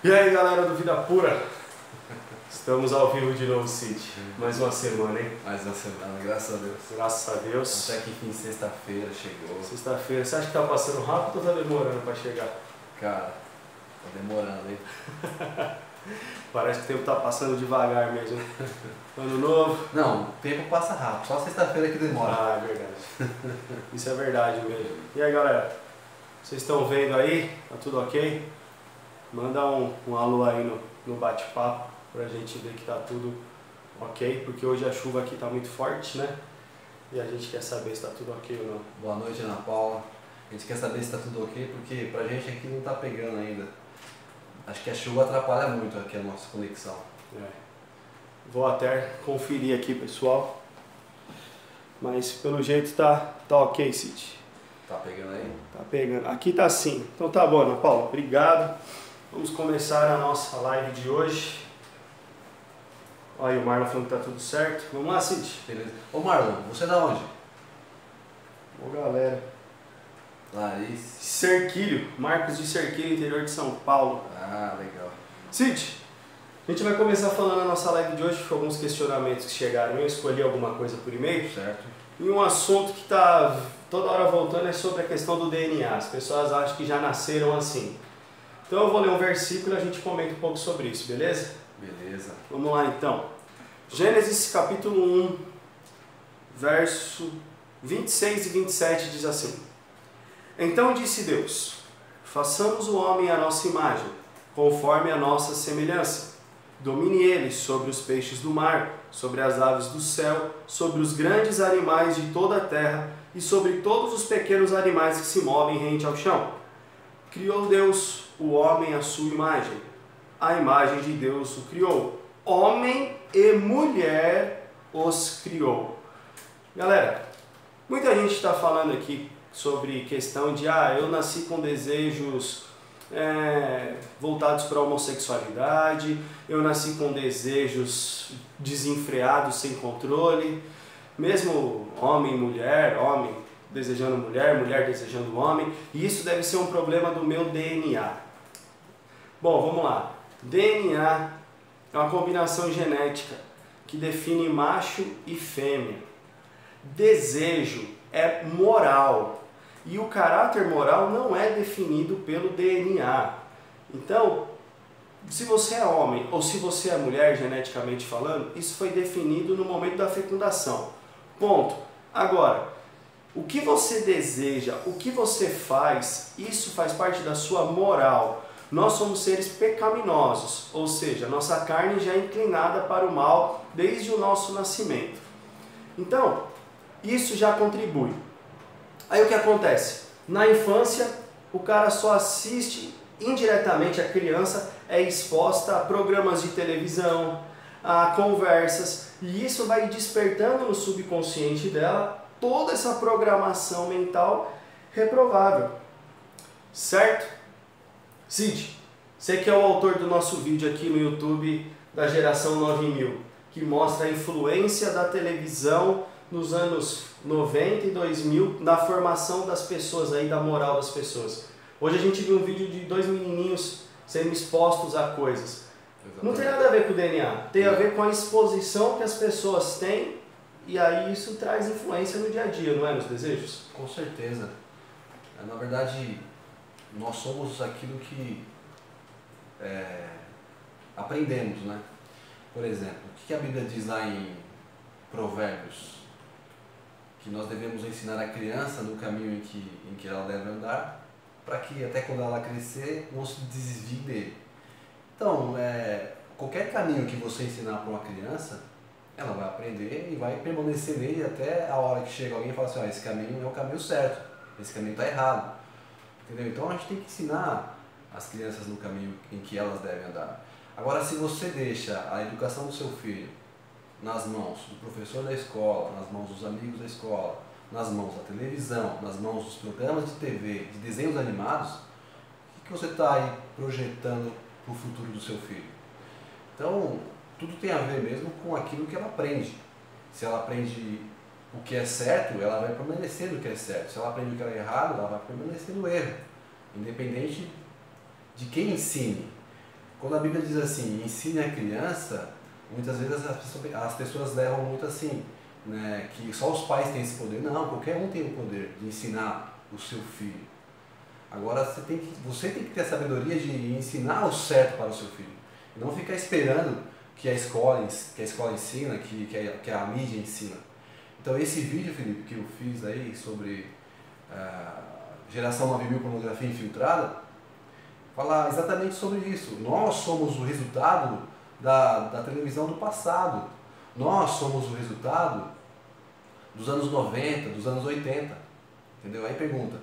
E aí galera do Vida Pura, estamos ao vivo de novo, Cid. Mais uma semana, hein? Mais uma semana, graças a Deus. Graças a Deus. Até que enfim, sexta-feira chegou. Sexta-feira, você acha que tá passando rápido ou tá demorando pra chegar? Cara, tá demorando, hein? Parece que o tempo tá passando devagar mesmo. Ano novo. Não, o tempo passa rápido, só sexta-feira que demora. Ah, é verdade. Isso é verdade mesmo. E aí galera, vocês estão vendo aí? Tá tudo ok? Manda um alô aí no bate-papo pra gente ver que tá tudo ok, porque hoje a chuva aqui tá muito forte, né? E a gente quer saber se tá tudo ok ou não. Boa noite, Ana Paula. A gente quer saber se tá tudo ok, porque pra gente aqui não tá pegando ainda. Acho que a chuva atrapalha muito aqui a nossa conexão. É. Vou até conferir aqui, pessoal. Mas pelo jeito tá ok, Cid. Tá pegando aí? Tá pegando. Aqui tá sim. Então tá bom, Ana Paula. Obrigado. Vamos começar a nossa live de hoje. Olha aí o Marlon falando que tá tudo certo. Vamos lá, Cid. Beleza. Ô Marlon, você é da onde? Ô galera. Larissa. Cerquilho. Marcos de Cerquilho, interior de São Paulo. Ah, legal. Cid, a gente vai começar falando a nossa live de hoje com alguns questionamentos que chegaram. Eu escolhi alguma coisa por e-mail. Certo. E um assunto que tá toda hora voltando é sobre a questão do DNA. As pessoas acham que já nasceram assim. Então eu vou ler um versículo e a gente comenta um pouco sobre isso, beleza? Beleza. Vamos lá então. Gênesis capítulo 1, verso 26 e 27 diz assim: Então disse Deus: façamos o homem à nossa imagem, conforme a nossa semelhança. Domine ele sobre os peixes do mar, sobre as aves do céu, sobre os grandes animais de toda a terra e sobre todos os pequenos animais que se movem rente ao chão. Criou Deus o homem à sua imagem. A imagem de Deus o criou. Homem e mulher os criou. Galera, muita gente está falando aqui sobre questão de eu nasci com desejos voltados para a homossexualidade, eu nasci com desejos desenfreados, sem controle, mesmo homem desejando mulher, mulher desejando homem, e isso deve ser um problema do meu DNA. Bom, vamos lá. DNA é uma combinação genética que define macho e fêmea. Desejo é moral. E o caráter moral não é definido pelo DNA. Então, se você é homem ou se você é mulher, geneticamente falando, isso foi definido no momento da fecundação. Ponto. Agora, o que você deseja, o que você faz, isso faz parte da sua moral. Nós somos seres pecaminosos, ou seja, nossa carne já é inclinada para o mal desde o nosso nascimento. Então, isso já contribui. Aí o que acontece? Na infância, o cara só assiste indiretamente, a criança é exposta a programas de televisão, a conversas, e isso vai despertando no subconsciente dela toda essa programação mental reprovável. Certo? Cid, você que é o autor do nosso vídeo aqui no YouTube da geração 9000, que mostra a influência da televisão nos anos 90 e 2000 na formação das pessoas, aí, da moral das pessoas. Hoje a gente viu um vídeo de dois menininhos sendo expostos a coisas. Exatamente. Não tem nada a ver com o DNA, tem a ver com a exposição que as pessoas têm, e aí isso traz influência no dia a dia, não é, nos desejos? Com certeza. Na verdade, nós somos aquilo que aprendemos, né? Por exemplo, o que a Bíblia diz lá em Provérbios? Que nós devemos ensinar a criança no caminho em que ela deve andar, para que até quando ela crescer não se desvie dele. Então, qualquer caminho que você ensinar para uma criança, ela vai aprender e vai permanecer nele até a hora que chega alguém e fala assim: esse caminho é o caminho certo, esse caminho está errado. Entendeu? Então a gente tem que ensinar as crianças no caminho em que elas devem andar. Agora, se você deixa a educação do seu filho nas mãos do professor da escola, nas mãos dos amigos da escola, nas mãos da televisão, nas mãos dos programas de TV, de desenhos animados, o que você está aí projetando para o futuro do seu filho? Então, tudo tem a ver mesmo com aquilo que ela aprende. Se ela aprende o que é certo, ela vai permanecer no que é certo. Se ela aprende o que é errado, ela vai permanecer no erro. Independente de quem ensine. quando a Bíblia diz assim, ensine a criança, muitas vezes as pessoas levam muito assim, né, que só os pais têm esse poder. Não, qualquer um tem o poder de ensinar o seu filho. Agora você tem que ter a sabedoria de ensinar o certo para o seu filho. E não ficar esperando que a escola ensina, que a mídia ensina. Então esse vídeo, Felipe, que eu fiz aí sobre geração 9000 pornografia infiltrada, fala exatamente sobre isso. Nós somos o resultado da televisão do passado. Nós somos o resultado dos anos 90, dos anos 80. Entendeu? Aí pergunta,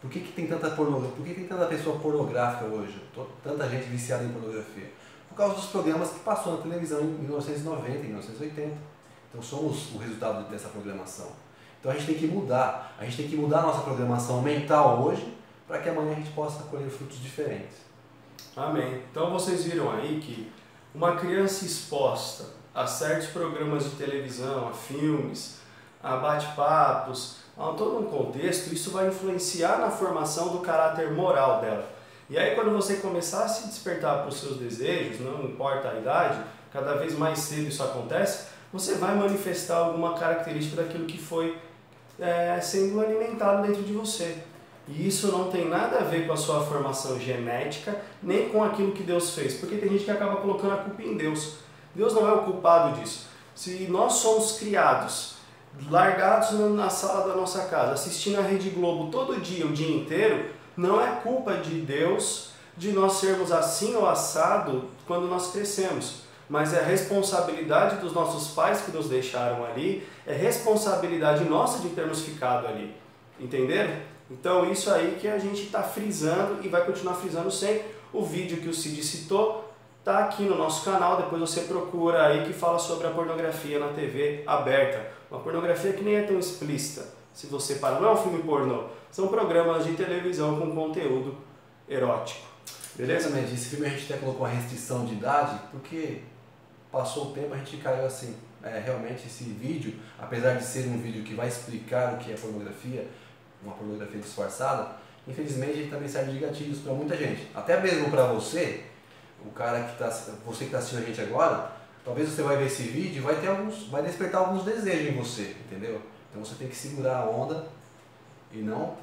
por que tem tanta pornografia? Por que tem tanta pessoa pornográfica hoje? Tanta gente viciada em pornografia? Por causa dos programas que passou na televisão em 1990, em 1980. Então somos o resultado dessa programação. Então a gente tem que mudar. A gente tem que mudar a nossa programação mental hoje para que amanhã a gente possa colher frutos diferentes. Amém. Então vocês viram aí que uma criança exposta a certos programas de televisão, a filmes, a bate-papos, a todo um contexto, isso vai influenciar na formação do caráter moral dela. E aí quando você começar a se despertar para os seus desejos, não importa a idade, cada vez mais cedo isso acontece, você vai manifestar alguma característica daquilo que foi sendo alimentado dentro de você. E isso não tem nada a ver com a sua formação genética, nem com aquilo que Deus fez, porque tem gente que acaba colocando a culpa em Deus. Deus não é o culpado disso. Se nós somos criados, largados na sala da nossa casa, assistindo a Rede Globo todo dia, o dia inteiro, não é culpa de Deus de nós sermos assim ou assado quando nós crescemos. Mas é responsabilidade dos nossos pais que nos deixaram ali, é responsabilidade nossa de termos ficado ali. Entenderam? Então isso aí que a gente está frisando e vai continuar frisando sempre. O vídeo que o Cid citou está aqui no nosso canal, depois você procura aí, que fala sobre a pornografia na TV aberta. Uma pornografia que nem é tão explícita, se você parar, não é um filme pornô, são programas de televisão com conteúdo erótico. Beleza? Exatamente, esse filme a gente até colocou uma restrição de idade, porque passou o tempo a gente caiu assim. Realmente esse vídeo, apesar de ser um vídeo que vai explicar o que é pornografia, uma pornografia disfarçada, infelizmente ele também serve de gatilhos para muita gente. Até mesmo para você, você que está assistindo a gente agora, talvez você vai ver esse vídeo e vai despertar alguns desejos em você, entendeu? Então você tem que segurar a onda e não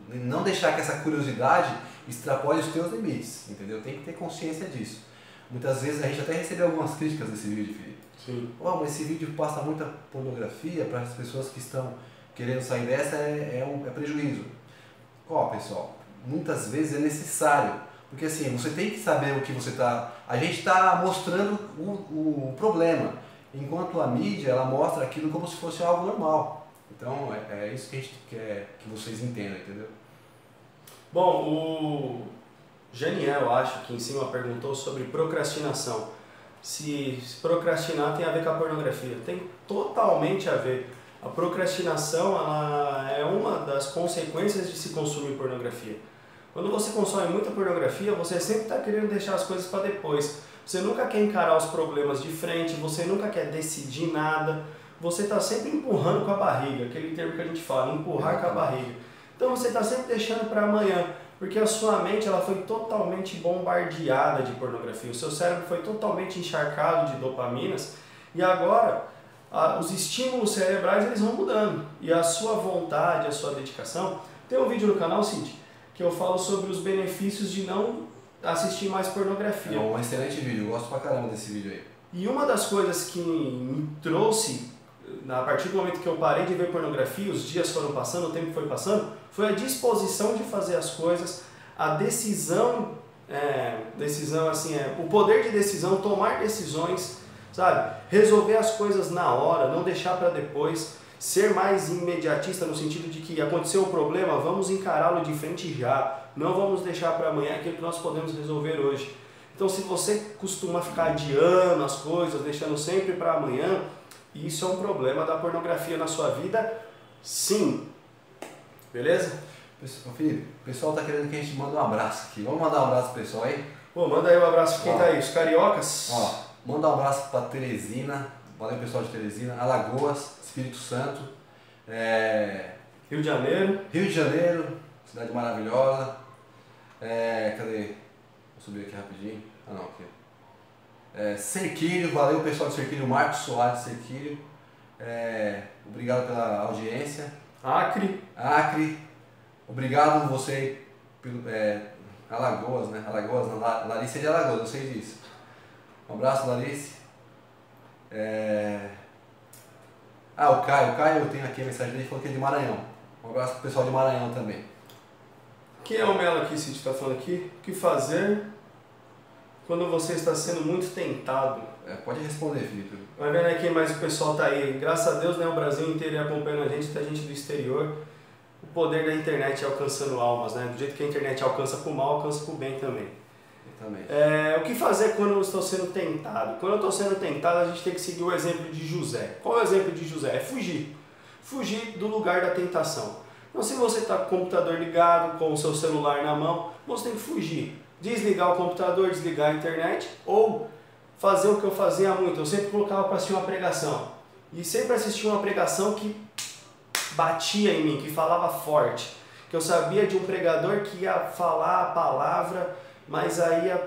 não deixar que essa curiosidade extrapole os teus limites, entendeu? Tem que ter consciência disso. Muitas vezes a gente até recebeu algumas críticas desse vídeo, Felipe. Sim. Mas esse vídeo passa muita pornografia para as pessoas que estão querendo sair dessa, é prejuízo. Pessoal, muitas vezes é necessário, porque assim, você tem que saber o que você está... A gente está mostrando o problema, enquanto a mídia, ela mostra aquilo como se fosse algo normal. Então, é isso que a gente quer que vocês entendam, entendeu? Bom, o Janiel, acho que em cima perguntou sobre procrastinação. Se procrastinar tem a ver com a pornografia. Tem totalmente a ver. A procrastinação ela é uma das consequências de se consumir pornografia. Quando você consome muita pornografia, você sempre está querendo deixar as coisas para depois. Você nunca quer encarar os problemas de frente, você nunca quer decidir nada. Você está sempre empurrando com a barriga, aquele termo que a gente fala, empurrar com a barriga. Então você está sempre deixando para amanhã, porque a sua mente ela foi totalmente bombardeada de pornografia. O seu cérebro foi totalmente encharcado de dopaminas e agora os estímulos cerebrais eles vão mudando. E a sua vontade, a sua dedicação... Tem um vídeo no canal, Cid, que eu falo sobre os benefícios de não assistir mais pornografia. É um excelente vídeo, eu gosto pra caramba desse vídeo aí. E uma das coisas que me trouxe, a partir do momento que eu parei de ver pornografia, os dias foram passando, o tempo foi passando, foi a disposição de fazer as coisas, a decisão assim, o poder de decisão, tomar decisões, sabe? Resolver as coisas na hora, não deixar para depois, ser mais imediatista no sentido de que aconteceu o problema, vamos encará-lo de frente já, não vamos deixar para amanhã aquilo que nós podemos resolver hoje. Então se você costuma ficar adiando as coisas, deixando sempre para amanhã, isso é um problema da pornografia na sua vida, sim. Beleza? Felipe, o pessoal tá querendo que a gente mande um abraço aqui. Vamos mandar um abraço pro pessoal aí? Pô, manda aí um abraço pra quem tá aí, os cariocas. Manda um abraço pra Teresina, valeu pessoal de Teresina, Alagoas, Espírito Santo, Rio de Janeiro, cidade maravilhosa, Cadê? Vou subir aqui rapidinho. Ah não, aqui. Cerquilho, valeu pessoal do Cerquilho, Marcos Soares Cerquilho. Obrigado pela audiência. Acre, obrigado você pelo Alagoas, né? Alagoas, não, Larissa é de Alagoas, eu sei disso. Um abraço, Larissa. O Caio, eu tenho aqui a mensagem dele, falou que é de Maranhão. Um abraço pro pessoal de Maranhão também. quem é o Melo aqui, Cid, está falando aqui? O que fazer quando você está sendo muito tentado? Pode responder, Felipe. Vai vendo aí quem mais o pessoal tá aí. Graças a Deus, né, o Brasil inteiro acompanhando a gente, tem gente do exterior. O poder da internet alcançando almas, né? Do jeito que a internet alcança pro mal, alcança pro bem também. O que fazer quando eu estou sendo tentado? Quando eu estou sendo tentado, a gente tem que seguir o exemplo de José. Qual é o exemplo de José? É fugir. Fugir do lugar da tentação. Então, se você está com o computador ligado, com o seu celular na mão, você tem que fugir. Desligar o computador, desligar a internet, ou fazer o que eu fazia muito. Eu sempre colocava para assistir uma pregação. E sempre assistia uma pregação que batia em mim, que falava forte. Que eu sabia de um pregador que ia falar a palavra, mas aí ia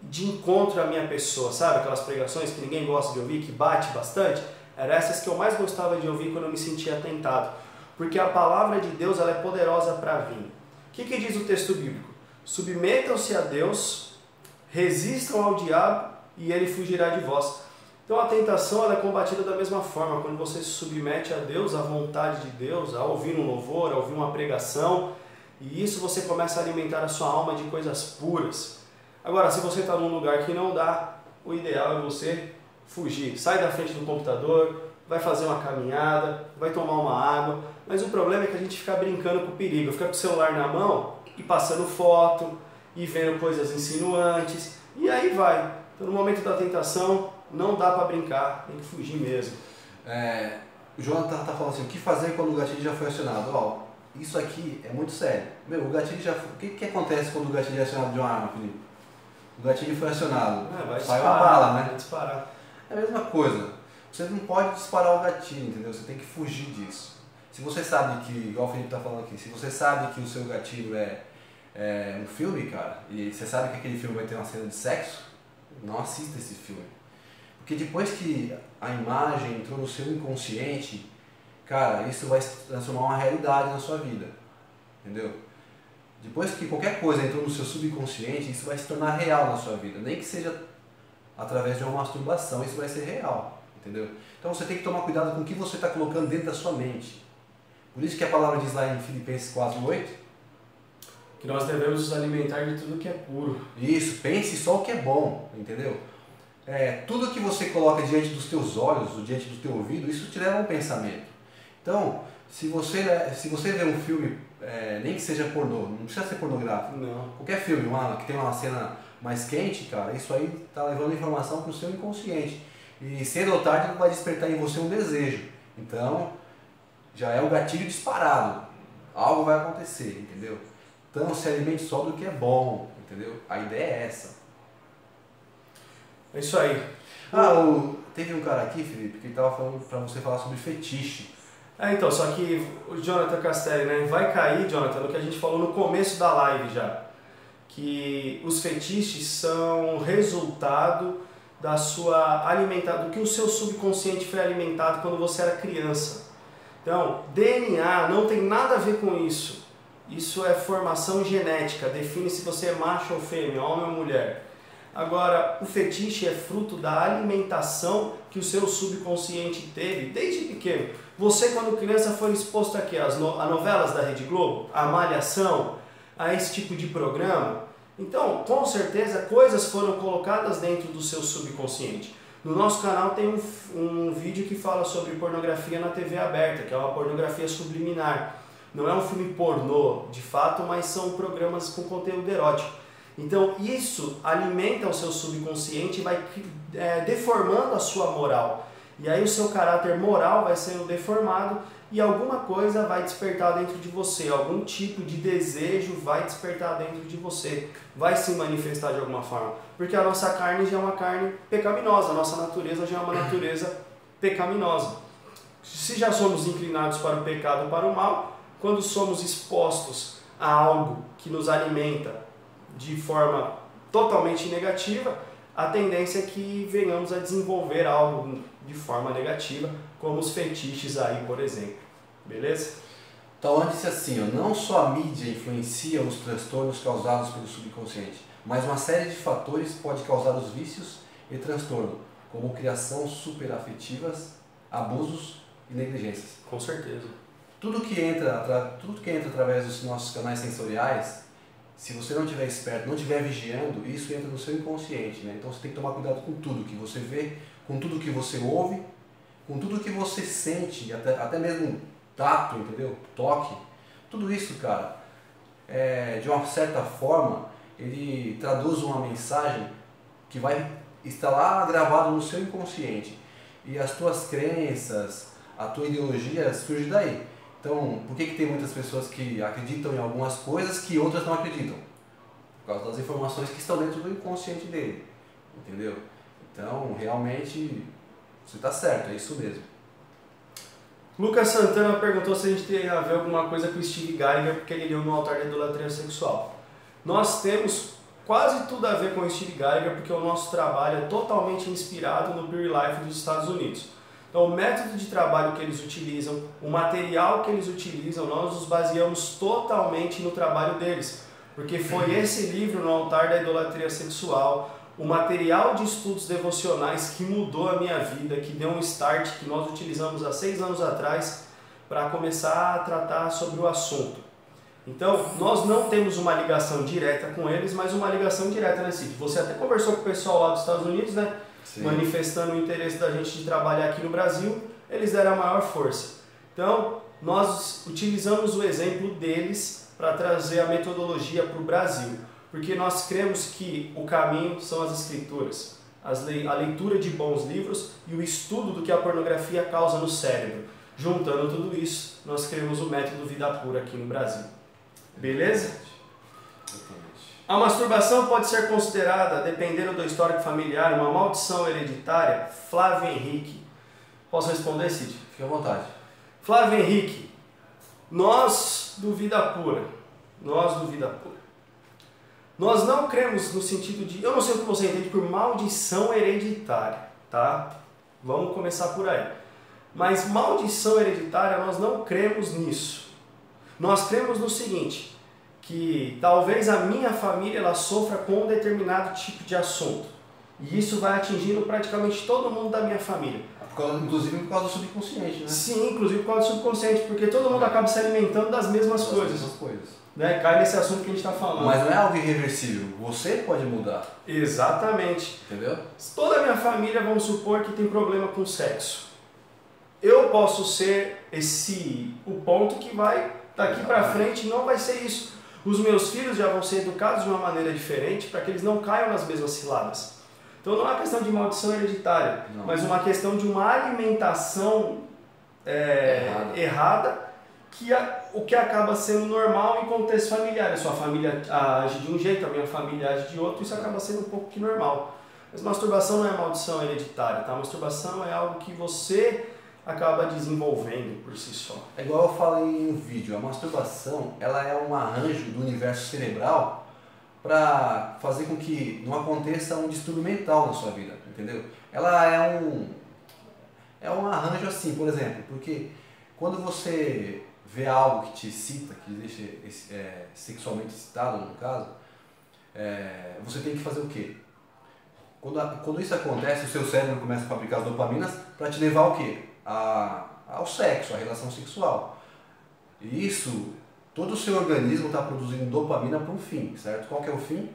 de encontro à minha pessoa, sabe? Aquelas pregações que ninguém gosta de ouvir, que bate bastante. Eram essas que eu mais gostava de ouvir quando eu me sentia tentado. Porque a palavra de Deus ela é poderosa para vir. O que diz o texto bíblico? Submetam-se a Deus, resistam ao diabo e ele fugirá de vós. Então a tentação ela é combatida da mesma forma. Quando você se submete a Deus, à vontade de Deus, a ouvir um louvor, a ouvir uma pregação, e isso você começa a alimentar a sua alma de coisas puras. Agora, se você está num lugar que não dá, o ideal é você fugir. Sai da frente do computador, vai fazer uma caminhada, vai tomar uma água. Mas o problema é que a gente fica brincando com o perigo, fica com o celular na mão e passando foto, e vendo coisas insinuantes, e aí vai. Então no momento da tentação, não dá para brincar, tem que fugir mesmo. O Jonathan tá falando assim, o que fazer quando o gatilho já foi acionado? Isso aqui é muito sério. O gatilho já foi... O que acontece quando o gatilho é acionado de uma arma, Felipe? O gatilho foi acionado, sai uma bala, né? Vai disparar. É a mesma coisa. Você não pode disparar o gatilho, entendeu? Você tem que fugir disso. Se você sabe que, igual o Felipe tá falando aqui, se você sabe que o seu gatilho é um filme, cara, e você sabe que aquele filme vai ter uma cena de sexo, não assista esse filme. Porque depois que a imagem entrou no seu inconsciente, cara, isso vai se transformar uma realidade na sua vida, entendeu? Depois que qualquer coisa entrou no seu subconsciente, isso vai se tornar real na sua vida, nem que seja através de uma masturbação, isso vai ser real, entendeu? Então você tem que tomar cuidado com o que você está colocando dentro da sua mente. Por isso que a palavra diz lá em Filipenses 4:8, que nós devemos nos alimentar de tudo que é puro. Isso, pense só o que é bom, entendeu? Tudo que você coloca diante dos teus olhos, ou diante do teu ouvido, isso te leva a um pensamento. Então, se você vê um filme, nem que seja pornô, não precisa ser pornográfico, não. Qualquer filme que tem uma cena mais quente, cara, isso aí está levando informação para o seu inconsciente. E cedo ou tarde vai despertar em você um desejo. Então, já é o gatilho disparado. Algo vai acontecer, entendeu? Então, se alimente só do que é bom, entendeu? A ideia é essa. É isso aí. Teve um cara aqui, Felipe, que estava falando para você falar sobre fetiche. Então, só que o Jonathan Castelli, né, vai cair, Jonathan, no que a gente falou no começo da live já. Que os fetiches são resultado da sua alimentada, do que o seu subconsciente foi alimentado quando você era criança. Então, DNA não tem nada a ver com isso. Isso é formação genética, define se você é macho ou fêmea, homem ou mulher. Agora, o fetiche é fruto da alimentação que o seu subconsciente teve desde pequeno. Você, quando criança, foi exposto aqui a novelas da Rede Globo, a Malhação, a esse tipo de programa. Então, com certeza, coisas foram colocadas dentro do seu subconsciente. No nosso canal tem um vídeo que fala sobre pornografia na TV aberta, que é uma pornografia subliminar. Não é um filme pornô, de fato, mas são programas com conteúdo erótico. Então, isso alimenta o seu subconsciente e vai deformando a sua moral. E aí o seu caráter moral vai sendo deformado e alguma coisa vai despertar dentro de você, algum tipo de desejo vai despertar dentro de você, vai se manifestar de alguma forma. Porque a nossa carne já é uma carne pecaminosa, a nossa natureza já é uma natureza pecaminosa. Se já somos inclinados para o pecado e para o mal, quando somos expostos a algo que nos alimenta de forma totalmente negativa, a tendência é que venhamos a desenvolver algo de forma negativa, como os fetiches aí, por exemplo. Beleza? Então, antes disse assim, ó, não só a mídia influencia os transtornos causados pelo subconsciente, mas uma série de fatores pode causar os vícios e transtorno, como criação superafetivas, abusos e negligências. Com certeza. Tudo que entra através dos nossos canais sensoriais, se você não estiver esperto, não estiver vigiando, isso entra no seu inconsciente, né? Então você tem que tomar cuidado com tudo que você vê, com tudo que você ouve, com tudo que você sente, até mesmo tato, entendeu? Toque. Tudo isso, cara, de uma certa forma, ele traduz uma mensagem que vai estar lá gravado no seu inconsciente. E as tuas crenças, a tua ideologia surge daí. Então, por que tem muitas pessoas que acreditam em algumas coisas que outras não acreditam? Por causa das informações que estão dentro do inconsciente dele, entendeu? Então, realmente, você está certo, é isso mesmo. Lucas Santana perguntou se a gente tem a ver alguma coisa com o Steve Geiger, porque ele leu no Altar da Idolatria Sexual. Nós temos quase tudo a ver com o Steve Geiger, porque o nosso trabalho é totalmente inspirado no Pure Life dos Estados Unidos. Então, o método de trabalho que eles utilizam, o material que eles utilizam, nós nos baseamos totalmente no trabalho deles. Porque foi esse livro, No Altar da Idolatria Sexual, o material de estudos devocionais que mudou a minha vida, que deu um start, que nós utilizamos há 6 anos atrás para começar a tratar sobre o assunto. Então, nós não temos uma ligação direta com eles, mas uma ligação direta nesse sítio. Você até conversou com o pessoal lá dos Estados Unidos, né? Sim. Manifestando o interesse da gente de trabalhar aqui no Brasil, eles deram a maior força. Então, nós utilizamos o exemplo deles para trazer a metodologia para o Brasil, porque nós cremos que o caminho são as escrituras, a leitura de bons livros e o estudo do que a pornografia causa no cérebro. Juntando tudo isso, nós criamos o método Vida Pura aqui no Brasil. Beleza? A masturbação pode ser considerada, dependendo do histórico familiar, uma maldição hereditária? Flávio Henrique. Posso responder, Cid? Fique à vontade. Flávio Henrique, nós do Vida Pura, nós não cremos no sentido de, eu não sei o que você entende por maldição hereditária, tá? Vamos começar por aí. Mas maldição hereditária, nós não cremos nisso. Nós cremos no seguinte, que talvez a minha família ela sofra com um determinado tipo de assunto. E isso vai atingindo praticamente todo mundo da minha família. Inclusive por causa do subconsciente, né? Sim, inclusive por causa do subconsciente, porque todo mundo acaba se alimentando das mesmas coisas. Né? Cai nesse assunto que a gente está falando. Mas não é algo irreversível, você pode mudar. Exatamente. Entendeu? Toda a minha família, vamos supor que tem problema com sexo. Eu posso ser o ponto que vai, daqui para frente, não vai ser isso. Os meus filhos já vão ser educados de uma maneira diferente para que eles não caiam nas mesmas ciladas. Então não é uma questão de maldição hereditária, mas uma questão de uma alimentação errada, o que acaba sendo normal em contexto familiar. A sua família age de um jeito, a minha família age de outro, isso acaba sendo um pouco que normal. Mas masturbação não é maldição hereditária, tá? Masturbação é algo que você acaba desenvolvendo por si só. É igual eu falei em um vídeo, a masturbação ela é um arranjo do universo cerebral para fazer com que não aconteça um distúrbio mental na sua vida, entendeu? Ela é um arranjo assim, por exemplo, porque quando você vê algo que te excita, que deixa sexualmente excitado, no caso, você tem que fazer o quê? Quando isso acontece, o seu cérebro começa a fabricar as dopaminas para te levar ao quê? Ao sexo, à relação sexual. E isso, todo o seu organismo está produzindo dopamina para um fim, certo? Qual que é o fim?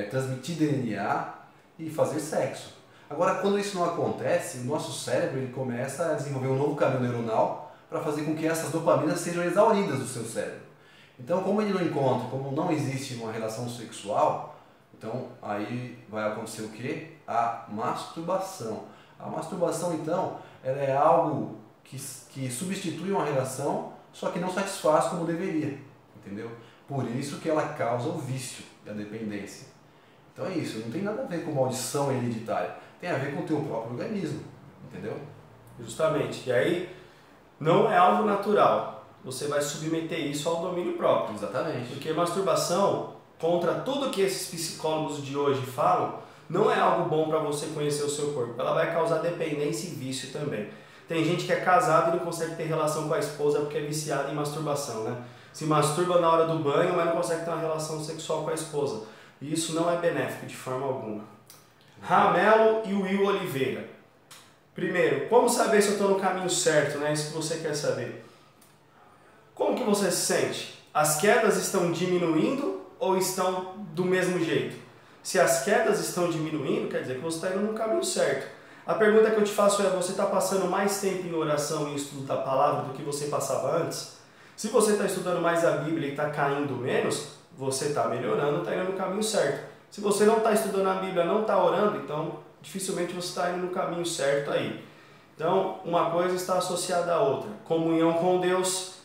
Transmitir DNA e fazer sexo. Agora, quando isso não acontece, o nosso cérebro ele começa a desenvolver um novo caminho neuronal para fazer com que essas dopaminas sejam exauridas do seu cérebro. Então, como ele não encontra, como não existe uma relação sexual, então aí vai acontecer o quê? A masturbação. A masturbação, então, ela é algo que substitui uma relação, só que não satisfaz como deveria, entendeu? Por isso que ela causa o vício e a dependência. Então é isso, não tem nada a ver com maldição hereditária, tem a ver com o teu próprio organismo, entendeu? Justamente, e aí não é algo natural, você vai submeter isso ao domínio próprio. Exatamente. Porque masturbação contra tudo que esses psicólogos de hoje falam, não é algo bom para você conhecer o seu corpo. Ela vai causar dependência e vício também. Tem gente que é casado e não consegue ter relação com a esposa porque é viciada em masturbação, né? Se masturba na hora do banho, mas não consegue ter uma relação sexual com a esposa. E isso não é benéfico de forma alguma. Ramelo e Will Oliveira. Primeiro, como saber se eu estou no caminho certo, né? Isso que você quer saber. Como que você se sente? As quedas estão diminuindo ou estão do mesmo jeito? Se as quedas estão diminuindo, quer dizer que você está indo no caminho certo. A pergunta que eu te faço é, você está passando mais tempo em oração e estudo da palavra do que você passava antes? Se você está estudando mais a Bíblia e está caindo menos, você está melhorando, está indo no caminho certo. Se você não está estudando a Bíblia, não está orando, então dificilmente você está indo no caminho certo aí. Então, uma coisa está associada à outra. Comunhão com Deus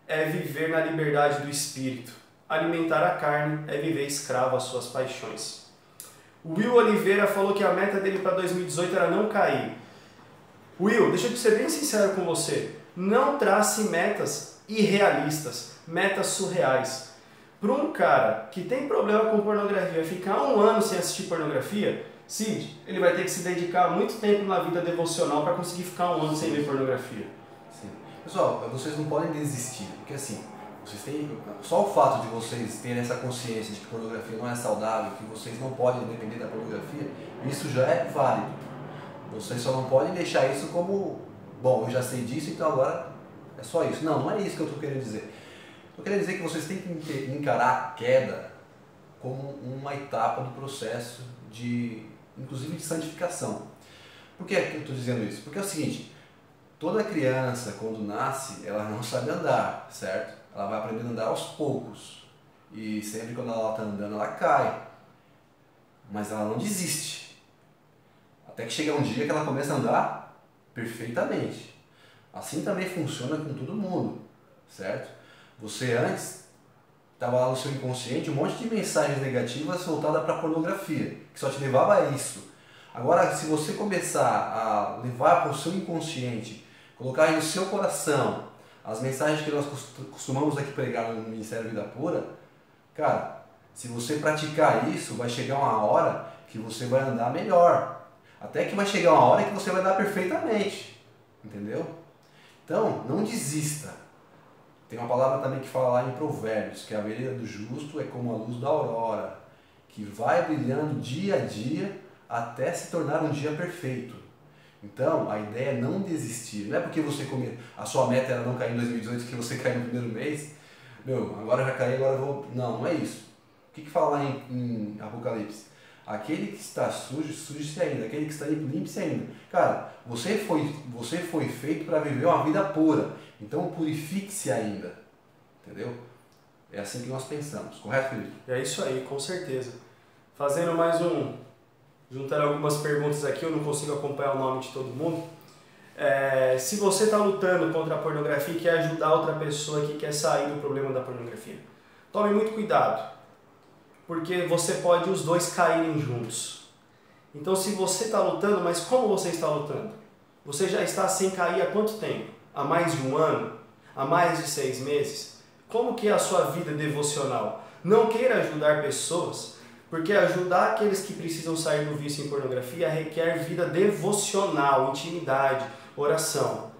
é viver na liberdade do Espírito. Alimentar a carne é viver escravo às suas paixões. O Will Oliveira falou que a meta dele para 2018 era não cair. Will, deixa eu ser bem sincero com você. Não trace metas irrealistas, metas surreais. Para um cara que tem problema com pornografia, ficar um ano sem assistir pornografia, Cid, ele vai ter que se dedicar muito tempo na vida devocional para conseguir ficar um ano sem ver pornografia. Sim. Pessoal, vocês não podem desistir, porque assim, vocês têm, só o fato de vocês terem essa consciência de que pornografia não é saudável, que vocês não podem depender da pornografia, isso já é válido. Vocês só não podem deixar isso como, bom, eu já sei disso, então agora é só isso. Não, não é isso que eu estou querendo dizer. Eu quero dizer que vocês têm que encarar a queda como uma etapa do processo de, inclusive, de santificação. Por que eu estou dizendo isso? Porque é o seguinte, toda criança, quando nasce, ela não sabe andar, certo? Ela vai aprendendo a andar aos poucos. E sempre quando ela está andando, ela cai. Mas ela não desiste. Até que chega um dia que ela começa a andar perfeitamente. Assim também funciona com todo mundo, certo? Você antes estava lá no seu inconsciente um monte de mensagens negativas voltadas para a pornografia, que só te levava a isso. Agora, se você começar a levar para o seu inconsciente, colocar aí no seu coração as mensagens que nós costumamos aqui pregar no Ministério Vida Pura, cara, se você praticar isso, vai chegar uma hora que você vai andar melhor. Até que vai chegar uma hora que você vai andar perfeitamente. Entendeu? Então, não desista. Tem uma palavra também que fala lá em Provérbios, que a vereda do justo é como a luz da aurora, que vai brilhando dia a dia até se tornar um dia perfeito. Então, a ideia é não desistir. Não é porque a sua meta era não cair em 2018 que você caiu no primeiro mês. Agora já caí, agora eu vou... Não, não é isso. O que fala lá em Apocalipse? Aquele que está sujo, suje-se ainda. Aquele que está limpo, limpe-se ainda. Cara, você foi feito para viver uma vida pura. Então purifique-se ainda. Entendeu? É assim que nós pensamos. Correto, Felipe? É isso aí, com certeza. Fazendo mais juntando algumas perguntas aqui, eu não consigo acompanhar o nome de todo mundo. Se você está lutando contra a pornografia e quer ajudar outra pessoa que quer sair do problema da pornografia, tome muito cuidado, porque você pode os dois caírem juntos. Então, se você está lutando, mas como você está lutando? Você já está sem cair há quanto tempo? Há mais de um ano? Há mais de 6 meses? Como que é a sua vida devocional? Não queira ajudar pessoas, porque ajudar aqueles que precisam sair do vício em pornografia requer vida devocional, intimidade, oração.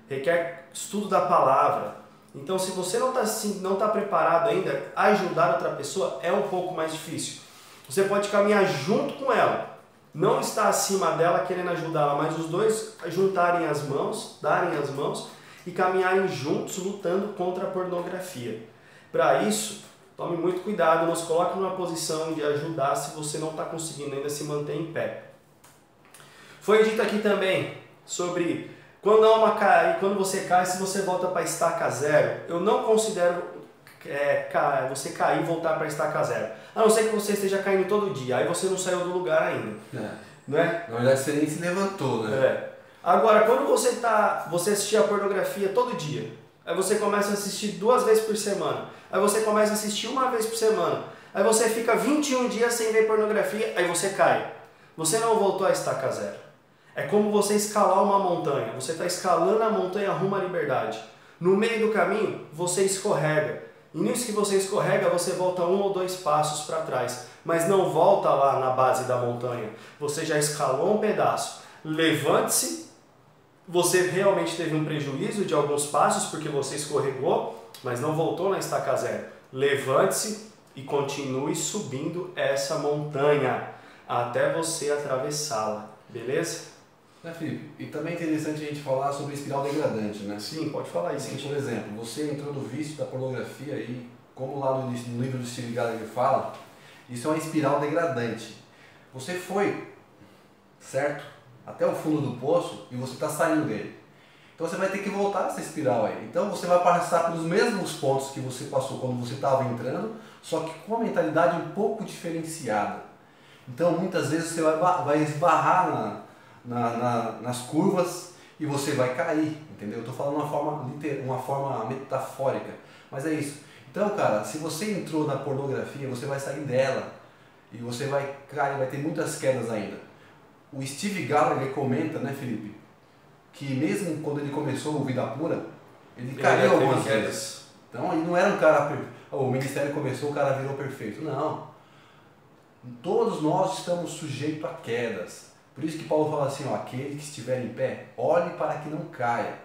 Requer estudo da palavra. Então, se você não tá preparado ainda, ajudar outra pessoa é um pouco mais difícil. Você pode caminhar junto com ela. Não está acima dela querendo ajudá-la, mas os dois juntarem as mãos, darem as mãos e caminharem juntos lutando contra a pornografia. Para isso, tome muito cuidado, nos coloque numa posição de ajudar se você não está conseguindo ainda se manter em pé. Foi dito aqui também sobre quando você cai, se você volta para estaca zero. Eu não considero você cair e voltar para estaca zero. A não ser que você esteja caindo todo dia, aí você não saiu do lugar ainda. Não é? Na verdade você nem se levantou, né? Agora, quando você assistir a pornografia todo dia, aí você começa a assistir 2 vezes por semana, aí você começa a assistir 1 vez por semana, aí você fica 21 dias sem ver pornografia, aí você cai. Você não voltou a estaca zero. É como você escalar uma montanha. Você está escalando a montanha rumo à liberdade. No meio do caminho, você escorrega. E nisso que você escorrega, você volta 1 ou 2 passos para trás, mas não volta lá na base da montanha. Você já escalou um pedaço. Levante-se. Você realmente teve um prejuízo de alguns passos porque você escorregou, mas não voltou na estaca zero. Levante-se e continue subindo essa montanha até você atravessá-la, beleza? Né, Felipe? E também é interessante a gente falar sobre espiral degradante, né? Sim, pode falar isso. Por exemplo, você entrou no vício da pornografia e, como lá no livro do Steve Gallagher fala, isso é uma espiral degradante. Você foi, certo? Até o fundo do poço e você está saindo dele. Então você vai ter que voltar essa espiral aí. Então você vai passar pelos mesmos pontos que você passou quando você estava entrando, só que com uma mentalidade um pouco diferenciada. Então muitas vezes você vai esbarrar nas curvas e você vai cair, entendeu? Eu estou falando uma forma metafórica, mas é isso. Então, cara, se você entrou na pornografia, você vai sair dela e você vai cair, vai ter muitas quedas ainda. O Steve Gallagher comenta, né, Felipe, que mesmo quando ele começou o Vida Pura, ele caiu algumas vezes. Então, ele não era um cara, o ministério começou, o cara virou perfeito. Não. Todos nós estamos sujeitos a quedas. Por isso que Paulo fala assim, ó, aquele que estiver em pé, olhe para que não caia.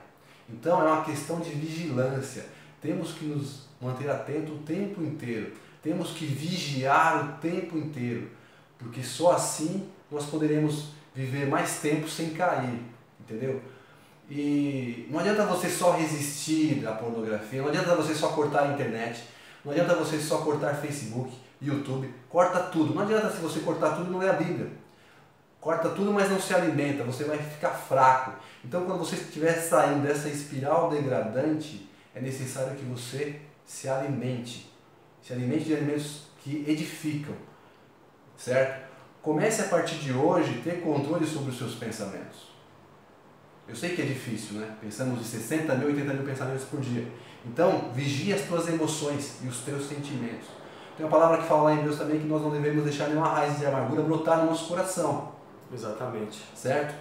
Então é uma questão de vigilância. Temos que nos manter atentos o tempo inteiro. Temos que vigiar o tempo inteiro. Porque só assim nós poderemos viver mais tempo sem cair. Entendeu? E não adianta você só resistir à pornografia, não adianta você só cortar a internet, não adianta você só cortar Facebook, YouTube, corta tudo. Não adianta se você cortar tudo e não ler a Bíblia. Corta tudo, mas não se alimenta, você vai ficar fraco. Então, quando você estiver saindo dessa espiral degradante, é necessário que você se alimente. Se alimente de alimentos que edificam, certo? Comece a partir de hoje a ter controle sobre os seus pensamentos. Eu sei que é difícil, né? Pensamos em 60 mil, 80 mil pensamentos por dia. Então, vigie as tuas emoções e os teus sentimentos. Tem uma palavra que fala lá em Deus também que nós não devemos deixar nenhuma raiz de amargura brotar no nosso coração. Exatamente. Certo?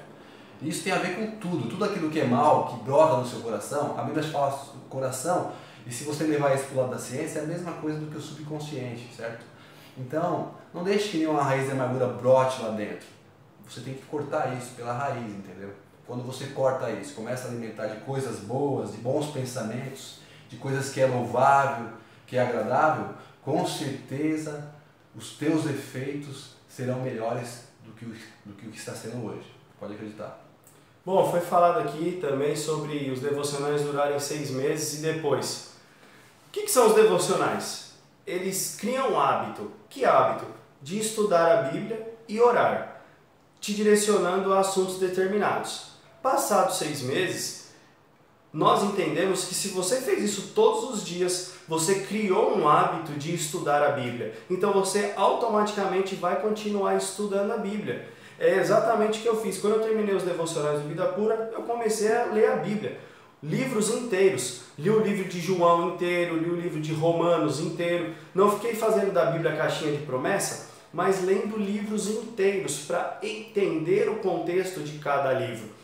Isso tem a ver com tudo. Tudo aquilo que é mal, que brota no seu coração, a Bíblia fala do coração, e se você levar isso para o lado da ciência, é a mesma coisa do que o subconsciente, certo? Então, não deixe que nenhuma raiz de amargura brote lá dentro. Você tem que cortar isso pela raiz, entendeu? Quando você corta isso, começa a alimentar de coisas boas, de bons pensamentos, de coisas que é louvável, que é agradável, com certeza os teus efeitos serão melhores do que o que está sendo hoje. Pode acreditar. Bom, foi falado aqui também sobre os devocionais durarem 6 meses e depois. O que são os devocionais? Eles criam um hábito. Que hábito? De estudar a Bíblia e orar, te direcionando a assuntos determinados. Passados 6 meses, nós entendemos que se você fez isso todos os dias, você criou um hábito de estudar a Bíblia. Então você automaticamente vai continuar estudando a Bíblia. É exatamente o que eu fiz. Quando eu terminei os devocionais do Vida Pura, eu comecei a ler a Bíblia. Livros inteiros. Li o livro de João inteiro, li o livro de Romanos inteiro. Não fiquei fazendo da Bíblia caixinha de promessa, mas lendo livros inteiros para entender o contexto de cada livro.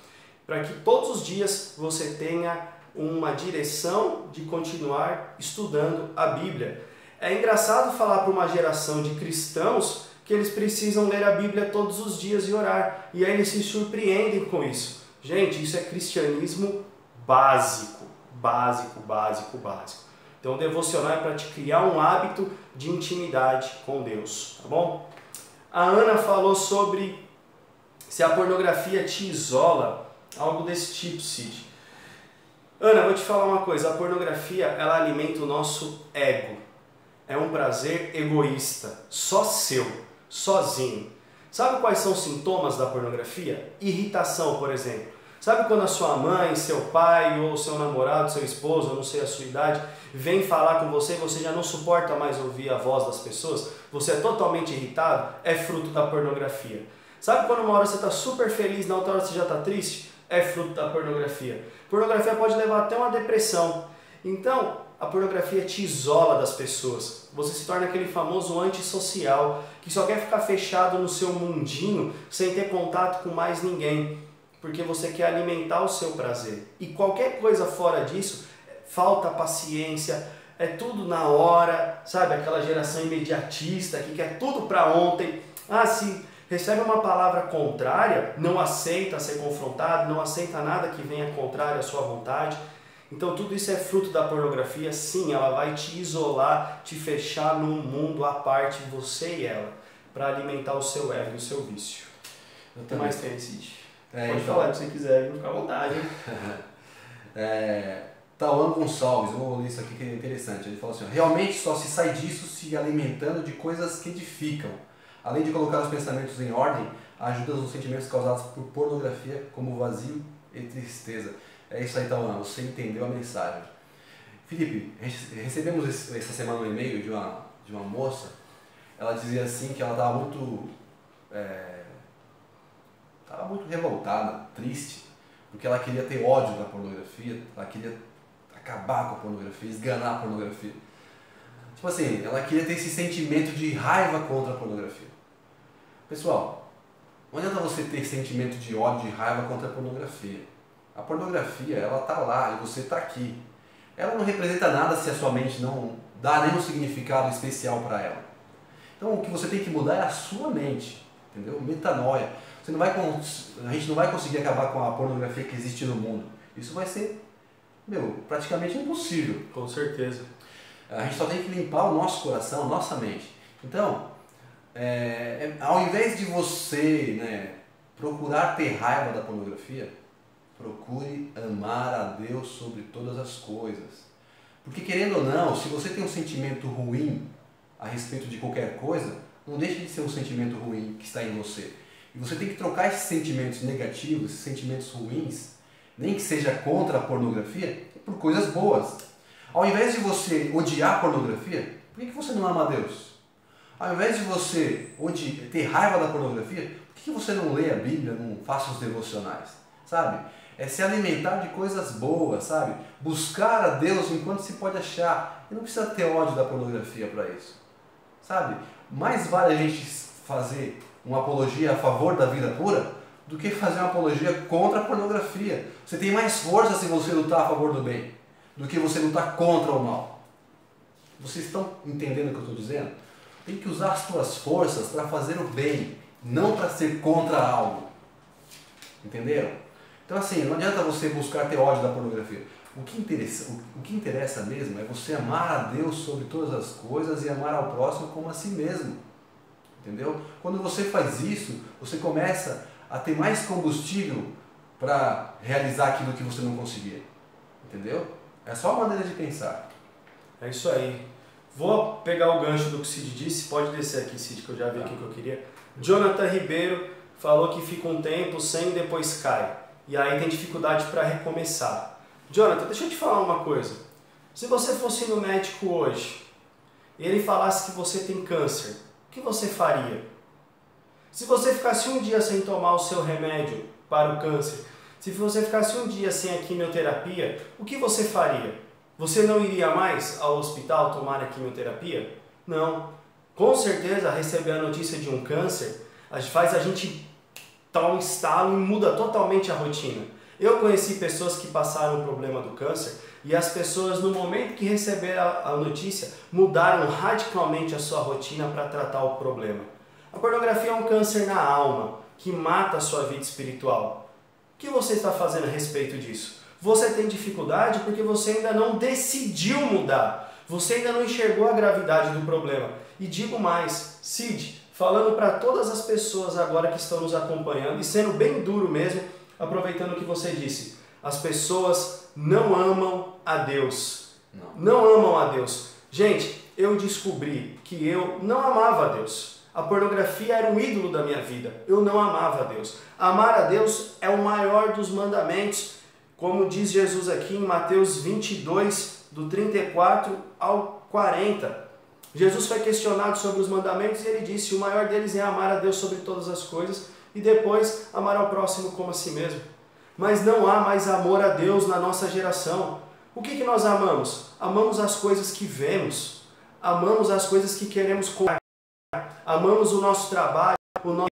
Para que todos os dias você tenha uma direção de continuar estudando a Bíblia. É engraçado falar para uma geração de cristãos que eles precisam ler a Bíblia todos os dias e orar. E aí eles se surpreendem com isso. Gente, isso é cristianismo básico. Então o devocional é para te criar um hábito de intimidade com Deus, tá bom? A Ana falou sobre se a pornografia te isola, algo desse tipo, Cid. Ana, vou te falar uma coisa, a pornografia, ela alimenta o nosso ego. É um prazer egoísta, só seu, sozinho. Sabe quais são os sintomas da pornografia? Irritação, por exemplo. Sabe quando a sua mãe, seu pai, ou seu namorado, seu esposo, eu não sei a sua idade, vem falar com você e você já não suporta mais ouvir a voz das pessoas? Você é totalmente irritado? É fruto da pornografia. Sabe quando uma hora você está super feliz, na outra hora você já está triste? É fruto da pornografia. Pornografia pode levar até uma depressão. Então, a pornografia te isola das pessoas. Você se torna aquele famoso antissocial, que só quer ficar fechado no seu mundinho, sem ter contato com mais ninguém. Porque você quer alimentar o seu prazer. E qualquer coisa fora disso, falta paciência, é tudo na hora, sabe? Aquela geração imediatista que quer tudo para ontem. Ah, se recebe uma palavra contrária, não aceita ser confrontado, não aceita nada que venha contrário à sua vontade. Então tudo isso é fruto da pornografia. Sim, ela vai te isolar, te fechar num mundo à parte, você e ela, para alimentar o seu ego e o seu vício. O que mais tem, Cid? Pode falar o que você quiser, fica à vontade. Tauan Gonçalves, eu vou ler isso aqui que é interessante. Ele falou assim: realmente só se sai disso se alimentando de coisas que edificam. Além de colocar os pensamentos em ordem, ajuda nos sentimentos causados por pornografia, como vazio e tristeza. É isso aí, Tauan, você entendeu a mensagem. Felipe, recebemos essa semana um e-mail de uma moça. Ela dizia assim que ela estava muito revoltada, triste, porque ela queria ter ódio da pornografia, ela queria acabar com a pornografia, esganar a pornografia. Tipo assim, ela queria ter esse sentimento de raiva contra a pornografia. Pessoal, não adianta você ter sentimento de ódio, de raiva contra a pornografia. A pornografia, ela tá lá e você tá aqui. Ela não representa nada se a sua mente não dá nenhum significado especial para ela. Então o que você tem que mudar é a sua mente, entendeu? Metanoia. A gente não vai conseguir acabar com a pornografia que existe no mundo. Isso vai ser, praticamente impossível. Com certeza. A gente só tem que limpar o nosso coração, a nossa mente. Então, ao invés de você, procurar ter raiva da pornografia, procure amar a Deus sobre todas as coisas. Porque querendo ou não, se você tem um sentimento ruim a respeito de qualquer coisa, não deixe de ser um sentimento ruim que está em você. E você tem que trocar esses sentimentos negativos, esses sentimentos ruins, nem que seja contra a pornografia, por coisas boas. Ao invés de você odiar a pornografia, por que você não ama a Deus? Ao invés de você ter raiva da pornografia, por que você não lê a Bíblia, não faça os devocionais? Sabe? É se alimentar de coisas boas, sabe? Buscar a Deus enquanto se pode achar. E não precisa ter ódio da pornografia para isso. Sabe? Mais vale a gente fazer uma apologia a favor da vida pura do que fazer uma apologia contra a pornografia. Você tem mais força se você lutar a favor do bem do que você lutar contra o mal. Vocês estão entendendo o que eu estou dizendo? Tem que usar as suas forças para fazer o bem, não para ser contra algo. Entenderam? Então assim, não adianta você buscar ter ódio da pornografia. O que interessa mesmo é você amar a Deus sobre todas as coisas e amar ao próximo como a si mesmo. Entendeu? Quando você faz isso, você começa a ter mais combustível para realizar aquilo que você não conseguia. Entendeu? É só uma maneira de pensar. É isso aí. Vou pegar o gancho do que o Cid disse. Pode descer aqui, Cid, que eu já vi aqui que eu queria. Jonathan Ribeiro falou que fica um tempo sem e depois cai. E aí tem dificuldade para recomeçar. Jonathan, deixa eu te falar uma coisa. Se você fosse no médico hoje e ele falasse que você tem câncer, o que você faria? Se você ficasse um dia sem tomar o seu remédio para o câncer, se você ficasse um dia sem a quimioterapia, o que você faria? Você não iria mais ao hospital tomar a quimioterapia? Não. Com certeza, receber a notícia de um câncer faz a gente dar um estalo e muda totalmente a rotina. Eu conheci pessoas que passaram o problema do câncer e as pessoas, no momento que receberam a notícia, mudaram radicalmente a sua rotina para tratar o problema. A pornografia é um câncer na alma que mata a sua vida espiritual. O que você está fazendo a respeito disso? Você tem dificuldade porque você ainda não decidiu mudar. Você ainda não enxergou a gravidade do problema. E digo mais, Cid, falando para todas as pessoas agora que estão nos acompanhando e sendo bem duro mesmo, aproveitando o que você disse, as pessoas não amam a Deus. Não amam a Deus. Gente, eu descobri que eu não amava a Deus. A pornografia era um ídolo da minha vida. Eu não amava a Deus. Amar a Deus é o maior dos mandamentos, como diz Jesus aqui em Mateus 22, do 34 ao 40. Jesus foi questionado sobre os mandamentos e ele disse: o maior deles é amar a Deus sobre todas as coisas e depois amar ao próximo como a si mesmo. Mas não há mais amor a Deus na nossa geração. O que nós amamos? Amamos as coisas que vemos, amamos as coisas que queremos comprar, amamos o nosso trabalho, o nosso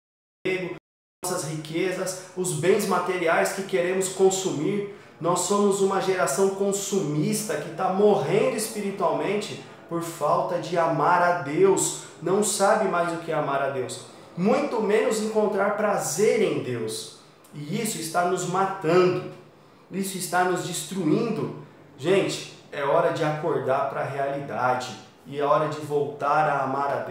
emprego, nossas riquezas, os bens materiais que queremos consumir. Nós somos uma geração consumista que está morrendo espiritualmente por falta de amar a Deus. Não sabe mais o que é amar a Deus. Muito menos encontrar prazer em Deus. E isso está nos matando. Isso está nos destruindo. Gente, é hora de acordar para a realidade. E é hora de voltar a amar a Deus.